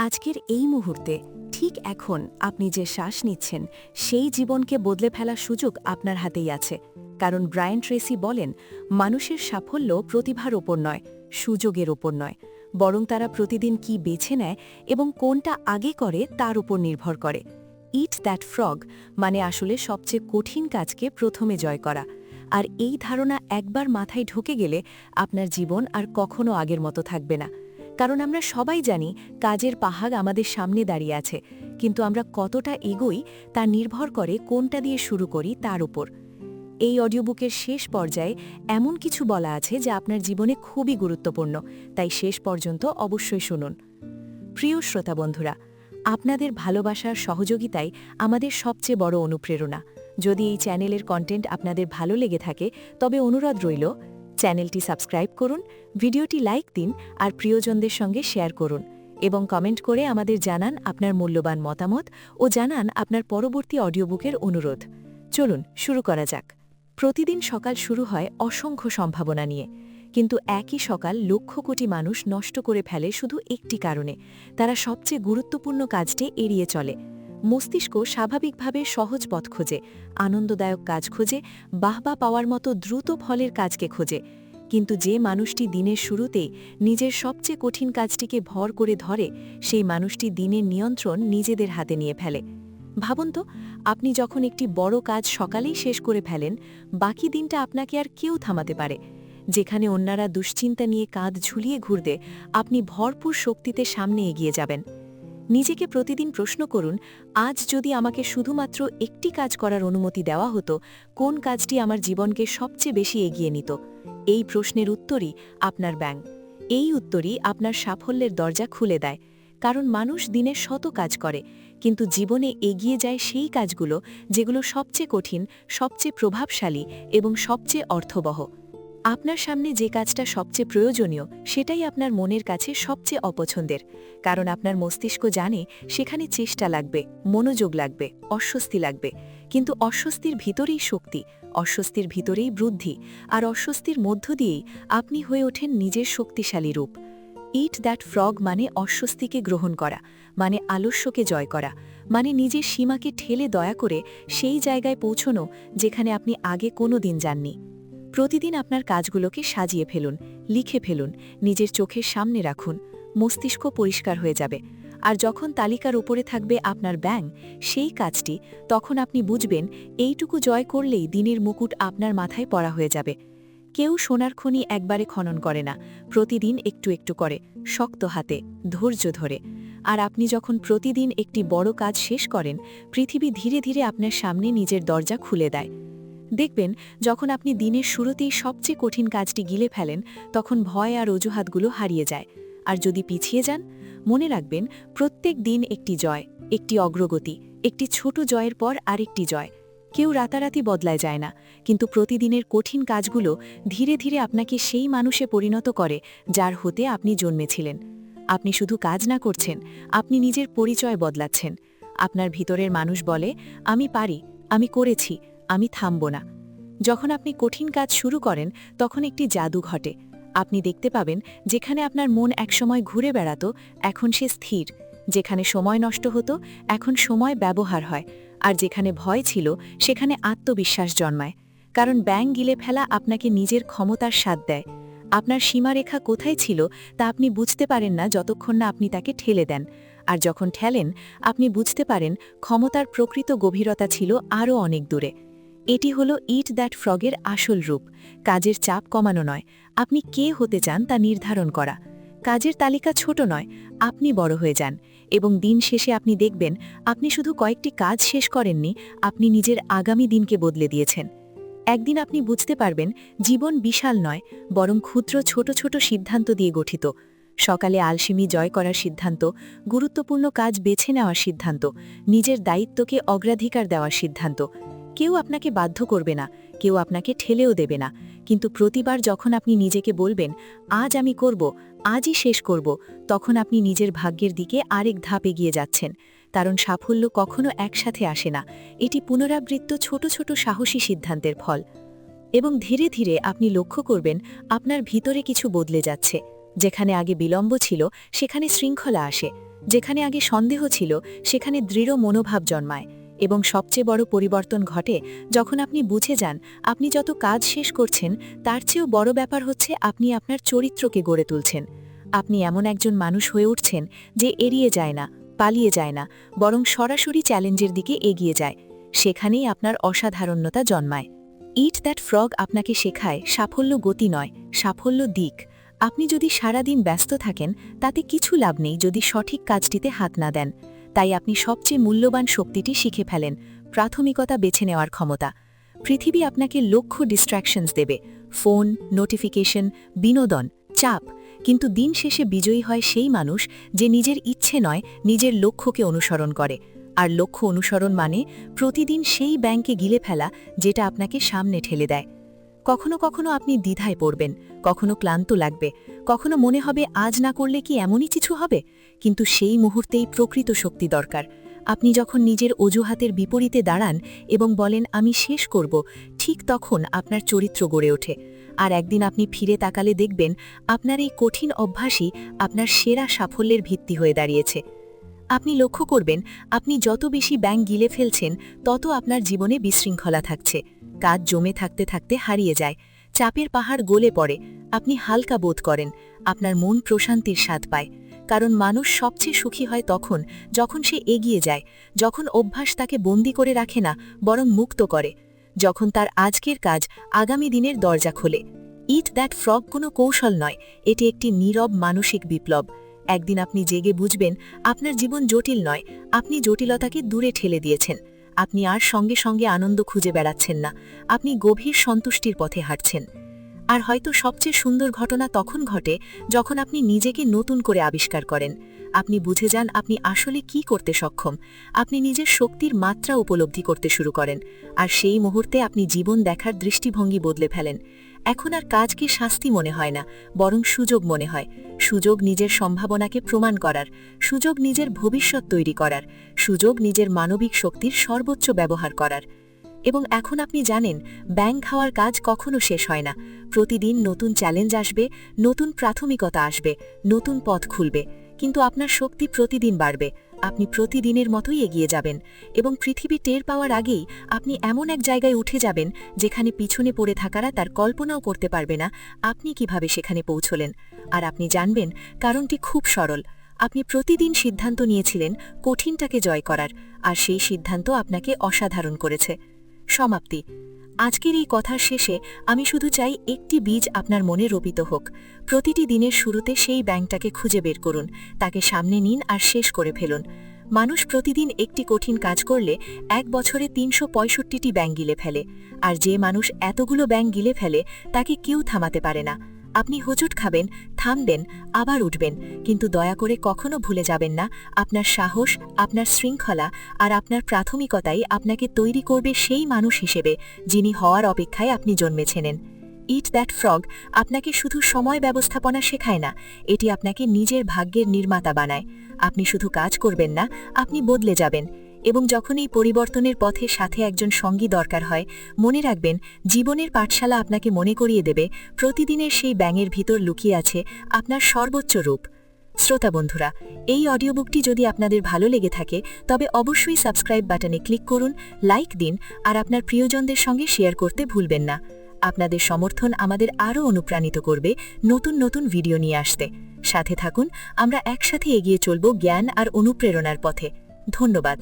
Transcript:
আজকের এই মুহূর্তে ঠিক এখন আপনি যে শ্বাস নিচ্ছেন সেই জীবনকে বদলে ফেলার সুযোগ আপনার হাতেই আছে। কারণ ব্রায়ান ট্রেসি বলেন, মানুষের সাফল্য প্রতিভার ওপর নয়, সুযোগের ওপর নয়, বরং তারা প্রতিদিন কি বেছে নেয় এবং কোনটা আগে করে তার উপর নির্ভর করে। ইট দ্যাট ফ্রগ মানে আসলে সবচেয়ে কঠিন কাজকে প্রথমে জয় করা। আর এই ধারণা একবার মাথায় ঢুকে গেলে আপনার জীবন আর কখনো আগের মতো থাকবে না। কারণ আমরা সবাই জানি কাজের পাহাড় আমাদের সামনে দাঁড়িয়ে আছে, কিন্তু আমরা কতটা এগোই তা নির্ভর করে কোনটা দিয়ে শুরু করি তার উপর। এই অডিওবুকের শেষ পর্যায়ে এমন কিছু বলা আছে যা আপনার জীবনে খুবই গুরুত্বপূর্ণ, তাই শেষ পর্যন্ত অবশ্যই শুনুন। প্রিয় শ্রোতা বন্ধুরা, আপনাদের ভালোবাসার সহযোগিতাই আমাদের সবচেয়ে বড় অনুপ্রেরণা। যদি এই চ্যানেলের কন্টেন্ট আপনাদের ভালো লেগে থাকে তবে অনুরোধ রইল, চ্যানেলটি সাবস্ক্রাইব করুন, ভিডিওটি লাইক দিন আর প্রিয়জনদের সঙ্গে শেয়ার করুন এবং কমেন্ট করে আমাদের জানান আপনার মূল্যবান মতামত ও জানান আপনার পরবর্তী অডিওবুকের অনুরোধ। চলুন শুরু করা যাক। প্রতিদিন সকাল শুরু হয় অসংখ্য সম্ভাবনা নিয়ে, কিন্তু একই সকাল লক্ষ কোটি মানুষ নষ্ট করে ফেলে শুধু একটি কারণে: তারা সবচেয়ে গুরুত্বপূর্ণ কাজটি এড়িয়ে চলে। মস্তিষ্ক স্বাভাবিকভাবে সহজ পথ খোঁজে, আনন্দদায়ক কাজ খোঁজে, বাহবা পাওয়ার মতো দ্রুত ফলের কাজকে খোঁজে। কিন্তু যে মানুষটি দিনের শুরুতেই নিজের সবচেয়ে কঠিন কাজটিকে ভর করে ধরে, সেই মানুষটি দিনের নিয়ন্ত্রণ নিজেদের হাতে নিয়ে ফেলে। ভাবুন তো, আপনি যখন একটি বড় কাজ সকালেই শেষ করে ফেলেন, বাকি দিনটা আপনাকে আর কেউ থামাতে পারে। যেখানে অন্যরা দুশ্চিন্তা নিয়ে কাঁধ ঝুলিয়ে ঘুরবে, আপনি ভরপুর শক্তিতে সামনে এগিয়ে যাবেন। নিজেকে প্রতিদিন প্রশ্ন করুন, আজ যদি আমাকে শুধুমাত্র একটি কাজ করার অনুমতি দেওয়া হতো, কোন কাজটি আমার জীবনকে সবচেয়ে বেশি এগিয়ে নিত? এই প্রশ্নের উত্তরই আপনার ব্যাংক। এই উত্তরই আপনার সাফল্যের দরজা খুলে দেয়। কারণ মানুষ দিনে শত কাজ করে, কিন্তু জীবনে এগিয়ে যায় সেই কাজগুলো যেগুলো সবচেয়ে কঠিন, সবচেয়ে প্রভাবশালী এবং সবচেয়ে অর্থবহ। আপনার সামনে যে কাজটা সবচেয়ে প্রয়োজনীয় সেটাই আপনার মনের কাছে সবচেয়ে অপছন্দের। কারণ আপনার মস্তিষ্ক জানে সেখানে চেষ্টা লাগবে, মনোযোগ লাগবে, অস্বস্তি লাগবে। কিন্তু অস্বস্তির ভিতরেই শক্তি, অস্বস্তির ভিতরেই বৃদ্ধি, আর অস্বস্তির মধ্য দিয়েই আপনি হয়ে ওঠেন নিজের শক্তিশালী রূপ। ইট দ্যাট ফ্রগ মানে অস্বস্তিকে গ্রহণ করা, মানে আলস্যকে জয় করা, মানে নিজের সীমাকে ঠেলে দয়া করে সেই জায়গায় পৌঁছনো যেখানে আপনি আগে কোনো দিন যাননি। প্রতিদিন আপনার কাজগুলোকে সাজিয়ে ফেলুন, লিখে ফেলুন, নিজের চোখের সামনে রাখুন। মস্তিষ্ক পরিষ্কার হয়ে যাবে। আর যখন তালিকার উপরে থাকবে আপনার ব্যাং, সেই কাজটি, তখন আপনি বুঝবেন এইটুকু জয় করলেই দিনের মুকুট আপনার মাথায় পড়া হয়ে যাবে। কেউ সোনার খনি একবারে খনন করে না, প্রতিদিন একটু একটু করে, শক্ত হাতে, ধৈর্য ধরে। আর আপনি যখন প্রতিদিন একটি বড় কাজ শেষ করেন, পৃথিবী ধীরে ধীরে আপনার সামনে নিজের দরজা খুলে দেয়। দেখবেন, যখন আপনি দিনের শুরুতেই সবচেয়ে কঠিন কাজটি গিলে ফেলেন, তখন ভয় আর অজুহাতগুলো হারিয়ে যায়। আর যদি পিছিয়ে যান, মনে রাখবেন, প্রত্যেক দিন একটি জয়, একটি অগ্রগতি, একটি ছোট জয়ের পর আরেকটি জয়। কেউ রাতারাতি বদলায় যায় না, কিন্তু প্রতিদিনের কঠিন কাজগুলো ধীরে ধীরে আপনাকে সেই মানুষে পরিণত করে যার হতে আপনি জন্মেছিলেন। আপনি শুধু কাজ না করছেন, আপনি নিজের পরিচয় বদলাচ্ছেন। আপনার ভিতরের মানুষ বলে, আমি পারি, আমি করেছি, আমি থামব না। যখন আপনি কঠিন কাজ শুরু করেন, তখন একটি জাদু ঘটে। আপনি দেখতে পাবেন, যেখানে আপনার মন একসময় ঘুরে বেড়াতো, এখন সে স্থির। যেখানে সময় নষ্ট হতো, এখন সময় ব্যবহার হয়। আর যেখানে ভয় ছিল, সেখানে আত্মবিশ্বাস জন্মায়। কারণ ব্যাং গিলে ফেলা আপনাকে নিজের ক্ষমতার স্বাদ দেয়। আপনার সীমারেখা কোথায় ছিল তা আপনি বুঝতে পারেন না যতক্ষণ না আপনি তাকে ঠেলে দেন। আর যখন ঠেলেন, আপনি বুঝতে পারেন ক্ষমতার প্রকৃত গভীরতা ছিল আরও অনেক দূরে। এটি হলো ইট দ্যাট ফ্রগের আসল রূপ। কাজের চাপ কমানো নয়, আপনি কে হতে চান তা নির্ধারণ করা। কাজের তালিকা ছোট নয়, আপনি বড় হয়ে যান। এবং দিন শেষে আপনি দেখবেন, আপনি শুধু কয়েকটি কাজ শেষ করেননি, আপনি নিজের আগামী দিনকে বদলে দিয়েছেন। একদিন আপনি বুঝতে পারবেন, জীবন বিশাল নয়, বরং ক্ষুদ্র ছোট ছোট সিদ্ধান্ত দিয়ে গঠিত। সকালে আলসেমি জয় করার সিদ্ধান্ত, গুরুত্বপূর্ণ কাজ বেছে নেওয়ার সিদ্ধান্ত, নিজের দায়িত্বকে অগ্রাধিকার দেওয়ার সিদ্ধান্ত। কেউ আপনাকে বাধ্য করবে না, কেউ আপনাকে ঠেলেও দেবে না। কিন্তু প্রতিবার যখন আপনি নিজেকে বলবেন, আজ আমি করব, আজই শেষ করব, তখন আপনি নিজের ভাগ্যের দিকে আরেক ধাপ এগিয়ে যাচ্ছেন। কারণ সাফল্য কখনো একসাথে আসে না, এটি পুনরাবৃত্ত ছোট ছোট সাহসী সিদ্ধান্তের ফল। এবং ধীরে ধীরে আপনি লক্ষ্য করবেন, আপনার ভিতরে কিছু বদলে যাচ্ছে। যেখানে আগে বিলম্ব ছিল, সেখানে শৃঙ্খলা আসে। যেখানে আগে সন্দেহ ছিল সেখানে দৃঢ় মনোভাব জন্মায় এবং সবচেয়ে বড় পরিবর্তন ঘটে যখন আপনি বুঝে যান আপনি যত কাজ শেষ করছেন তার চেয়েও বড় ব্যাপার হচ্ছে আপনি আপনার চরিত্রকে গড়ে তুলছেন। আপনি এমন একজন মানুষ হয়ে উঠছেন যে এড়িয়ে যায় না, পালিয়ে যায় না, বরং সরাসরি চ্যালেঞ্জের দিকে এগিয়ে যায়। সেখানেই আপনার অসাধারণতা জন্মায়। ইট দ্যাট ফ্রগ আপনাকে শেখায় সাফল্য গতি নয়, সাফল্য দিক। আপনি যদি সারাদিন ব্যস্ত থাকেন তাতে কিছু লাভ নেই যদি সঠিক কাজটিতে হাত না দেন। তাই আপনি সবচেয়ে মূল্যবান শক্তিটি শিখে ফেলেন, প্রাথমিকতা বেছে নেওয়ার ক্ষমতা। পৃথিবী আপনাকে লক্ষ ডিস্ট্র্যাকশনস দেবে, ফোন, নোটিফিকেশন, বিনোদন, চাপ, কিন্তু দিন শেষে বিজয়ী হয় সেই মানুষ যে নিজের ইচ্ছে নয়, নিজের লক্ষ্যকে অনুসরণ করে। আর লক্ষ্য অনুসরণ মানে প্রতিদিন সেই ব্যাংকে গিলে ফেলা যেটা আপনাকে সামনে ঠেলে দেয়। কখনো কখনো আপনি দ্বিধায় পড়বেন, কখনো ক্লান্ত লাগবে, কখনো মনে হবে আজ না করলে কি এমনই কিছু হবে, কিন্তু সেই মুহূর্তেই প্রকৃত শক্তি দরকার। আপনি যখন নিজের অজুহাতের বিপরীতে দাঁড়ান এবং বলেন আমি শেষ করব, ঠিক তখন আপনার চরিত্র গড়ে ওঠে। আর একদিন আপনি ফিরে তাকালে দেখবেন আপনার এই কঠিন অভ্যাসই আপনার সেরা সাফল্যের ভিত্তি হয়ে দাঁড়িয়েছে। আপনি লক্ষ্য করবেন আপনি যত বেশি ব্যাংক গিলে ফেলছেন তত আপনার জীবনে বিশৃঙ্খলা থাকছে। কাজ জমে থাকতে থাকতে হারিয়ে যায়, চাপের পাহাড় গলে পড়ে, আপনি হালকা বোধ করেন, আপনার মন প্রশান্তির স্বাদ পায়। কারণ মানুষ সবচেয়ে সুখী হয় তখন যখন সে এগিয়ে যায়, যখন অভ্যাস তাকে বন্দি করে রাখে না বরং মুক্ত করে, যখন তার আজকের কাজ আগামী দিনের দরজা খোলে। ইট দ্যাট ফ্রগ কোনো কৌশল নয়, এটি একটি নীরব মানসিক বিপ্লব। একদিন আপনি জেগে বুঝবেন আপনার জীবন জটিল নয়, আপনি জটিলতাকে দূরে ঠেলে দিয়েছেন। আপনি আর সঙ্গে সঙ্গে আনন্দ খুঁজে বেড়াচ্ছেন না, আপনি গভীর সন্তুষ্টির পথে হাঁটছেন। আর হয়তো সবচেয়ে সুন্দর ঘটনা তখন ঘটে যখন আপনি নিজেকে নতুন করে আবিষ্কার করেন। আপনি বুঝে যান আপনি আসলে কি করতে সক্ষম, আপনি নিজের শক্তির মাত্রা উপলব্ধি করতে শুরু করেন। আর সেই মুহূর্তে আপনি জীবন দেখার দৃষ্টিভঙ্গি বদলে ফেলেন। এখন আর কাজকে শাস্তি মনে হয় না, বরং সুযোগ মনে হয়। সুযোগ নিজের সম্ভাবনাকে প্রমাণ করার, সুযোগ নিজের ভবিষ্যৎ তৈরি করার, সুযোগ নিজের মানবিক শক্তির সর্বোচ্চ ব্যবহার করার। এবং এখন আপনি জানেন ব্যাংক খাওয়ার কাজ কখনো শেষ হয় না। প্রতিদিন নতুন চ্যালেঞ্জ আসবে, নতুন প্রাথমিকতা আসবে, নতুন পথ খুলবে, কিন্তু আপনার শক্তি প্রতিদিন বাড়বে। আপনি প্রতিদিনের মতোই এগিয়ে যাবেন এবং পৃথিবী টের পাওয়ার আগেই আপনি এমন এক জায়গায় উঠে যাবেন যেখানে পিছনে পড়ে থাকারা তার কল্পনাও করতে পারবে না আপনি কিভাবে সেখানে পৌঁছলেন। আর আপনি জানবেন কারণটি খুব সরল, আপনি প্রতিদিন সিদ্ধান্ত নিয়েছিলেন কঠিনটাকে জয় করার, আর সেই সিদ্ধান্ত আপনাকে অসাধারণ করেছে। সমাপ্তি। আজকের এই কথার শেষে আমি শুধু চাই একটি বীজ আপনার মনে রোপিত হোক। প্রতিটি দিনের শুরুতে সেই ব্যাংকটাকে খুঁজে বের করুন, তাকে সামনে নিন আর শেষ করে ফেলুন। মানুষ প্রতিদিন একটি কঠিন কাজ করলে 1 বছরে 365টি ব্যাংক গিলে ফেলে, আর যে মানুষ এতগুলো ব্যাংক গিলে ফেলে তাকে কেউ থামাতে পারে না। আপনি হোঁচট খাবেন, থামবেন, আবার উঠবেন, কিন্তু দয়া করে কখনো ভুলে যাবেন না আপনার সাহস, আপনার শৃঙ্খলা আর আপনার প্রাথমিকতাই আপনাকে তৈরি করবে সেই মানুষ হিসেবে যিনি হওয়ার অপেক্ষায় আপনি জন্মেছেন। ইট দ্যাট ফ্রগ আপনাকে শুধু সময় ব্যবস্থাপনা শেখায় না, এটি আপনাকে নিজের ভাগ্যের নির্মাতা বানায়। আপনি শুধু কাজ করবেন না, আপনি বদলে যাবেন। এবং যখন এই পরিবর্তনের পথে সাথে একজন সঙ্গী দরকার হয়, মনে রাখবেন জীবনের পাঠশালা আপনাকে মনে করিয়ে দেবে প্রতিদিনের সেই ব্যাঙের ভিতর লুকিয়ে আছে আপনার সর্বোচ্চ রূপ। শ্রোতা বন্ধুরা, এই অডিওবুকটি যদি আপনাদের ভালো লেগে থাকে তবে অবশ্যই সাবস্ক্রাইব বাটনে ক্লিক করুন, লাইক দিন আর আপনার প্রিয়জনদের সঙ্গে শেয়ার করতে ভুলবেন না। আপনাদের সমর্থন আমাদের আরও অনুপ্রাণিত করবে নতুন নতুন ভিডিও নিয়ে আসতে। সাথে থাকুন, আমরা একসাথে এগিয়ে চলব জ্ঞান আর অনুপ্রেরণার পথে। ধন্যবাদ।